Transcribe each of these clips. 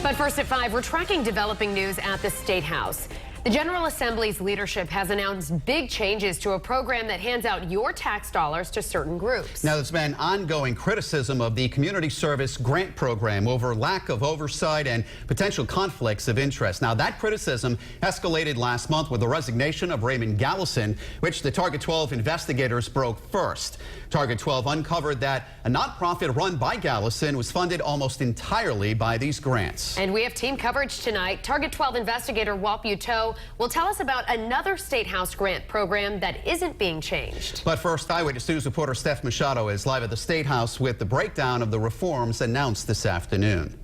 But first at 5, we're tracking developing news at the State House. The General Assembly's leadership has announced big changes to a program that hands out your tax dollars to certain groups. Now, there's been ongoing criticism of the Community Service Grant Program over lack of oversight and potential conflicts of interest. Now, that criticism escalated last month with the resignation of Raymond Gallison, which the Target 12 investigators broke first. Target 12 uncovered that a nonprofit run by Gallison was funded almost entirely by these grants. And we have team coverage tonight. Target 12 investigator Walt Buteau will tell us about another State House grant program that isn't being changed. But first, Eyewitness News reporter Steph Machado is live at the State House with the breakdown of the reforms announced this afternoon.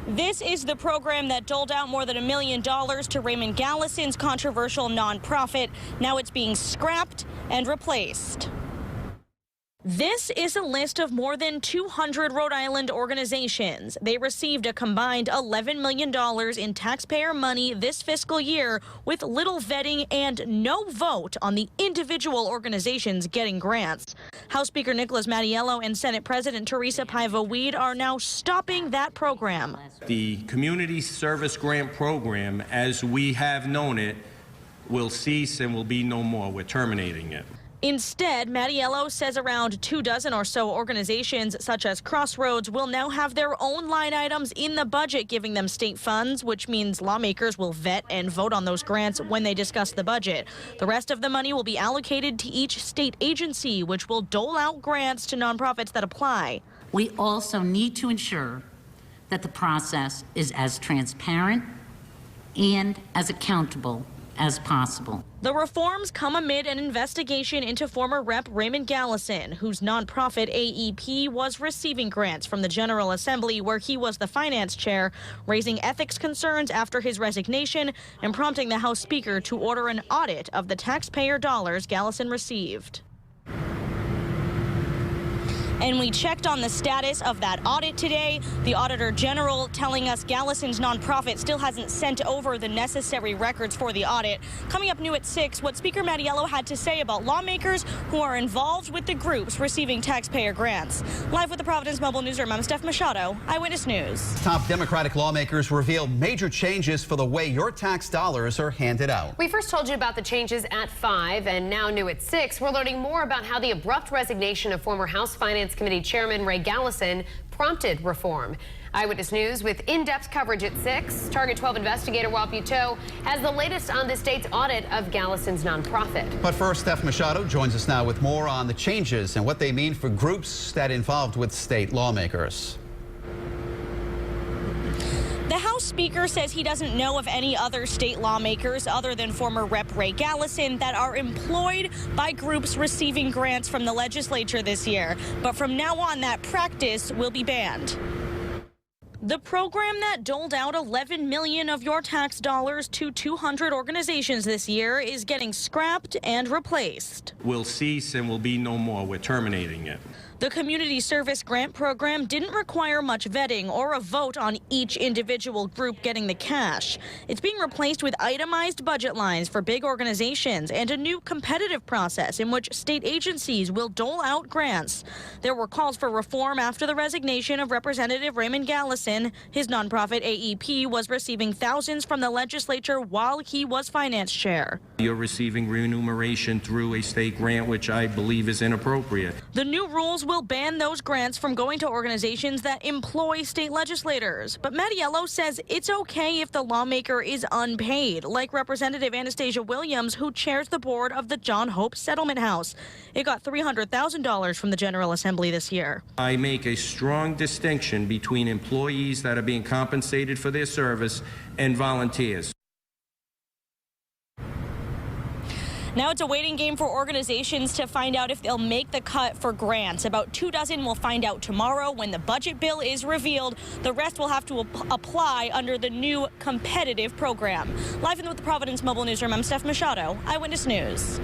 This is the program that doled out more than $1 million to Raymond Gallison's controversial nonprofit. Now it's being scrapped and replaced. This is a list of more than 200 Rhode Island organizations. They received a combined $11 million in taxpayer money this fiscal year with little vetting and no vote on the individual organizations getting grants. House Speaker Nicholas Mattiello and Senate President Teresa Paiva-Weed are now stopping that program. The Community Service Grant Program, as we have known it, will cease and will be no more. We're terminating it. Instead, Mattiello says around 24 or so organizations, such as Crossroads, will now have their own line items in the budget giving them state funds, which means lawmakers will vet and vote on those grants when they discuss the budget. The rest of the money will be allocated to each state agency, which will dole out grants to nonprofits that apply. We also need to ensure that the process is as transparent and as accountable as possible. The reforms come amid an investigation into former Rep. Raymond Gallison, whose nonprofit AEP was receiving grants from the General Assembly, where he was the finance chair, raising ethics concerns after his resignation and prompting the House Speaker to order an audit of the taxpayer dollars Gallison received. And we checked on the status of that audit today. The Auditor General telling us Gallison's nonprofit still hasn't sent over the necessary records for the audit. Coming up new at 6, what Speaker Mattiello had to say about lawmakers who are involved with the groups receiving taxpayer grants. Live with the Providence Mobile Newsroom, I'm Steph Machado, Eyewitness News. Top Democratic lawmakers reveal major changes for the way your tax dollars are handed out. We first told you about the changes at 5, and now new at 6, we're learning more about how the abrupt resignation of former House Finance Committee Chairman Ray Gallison prompted reform. Eyewitness News with in-depth coverage at 6. Target 12 investigator Walt Buteau has the latest on the state's audit of Gallison's nonprofit. But first, Steph Machado joins us now with more on the changes and what they mean for groups that involved with state lawmakers. The House Speaker says he doesn't know of any other state lawmakers other than former Rep. Ray Gallison that are employed by groups receiving grants from the legislature this year. But from now on, that practice will be banned. The program that doled out $11 million of your tax dollars to 200 organizations this year is getting scrapped and replaced. Will cease and will be no more. We're terminating it. The Community Service Grant Program didn't require much vetting or a vote on each individual group getting the cash. It's being replaced with itemized budget lines for big organizations and a new competitive process in which state agencies will dole out grants. There were calls for reform after the resignation of Representative Raymond Gallison. His nonprofit AEP was receiving thousands from the legislature while he was finance chair. You're receiving remuneration through a state grant, which I believe is inappropriate. The new rules will ban those grants from going to organizations that employ state legislators. But Mattiello says it's okay if the lawmaker is unpaid, like Representative Anastasia Williams, who chairs the board of the John Hope Settlement House. It got $300,000 from the General Assembly this year. I make a strong distinction between employees that are being compensated for their service and volunteers. Now it's a waiting game for organizations to find out if they'll make the cut for grants. About 24 will find out tomorrow when the budget bill is revealed. The rest will have to apply under the new competitive program. Live in the Providence Mobile Newsroom, I'm Steph Machado, Eyewitness News.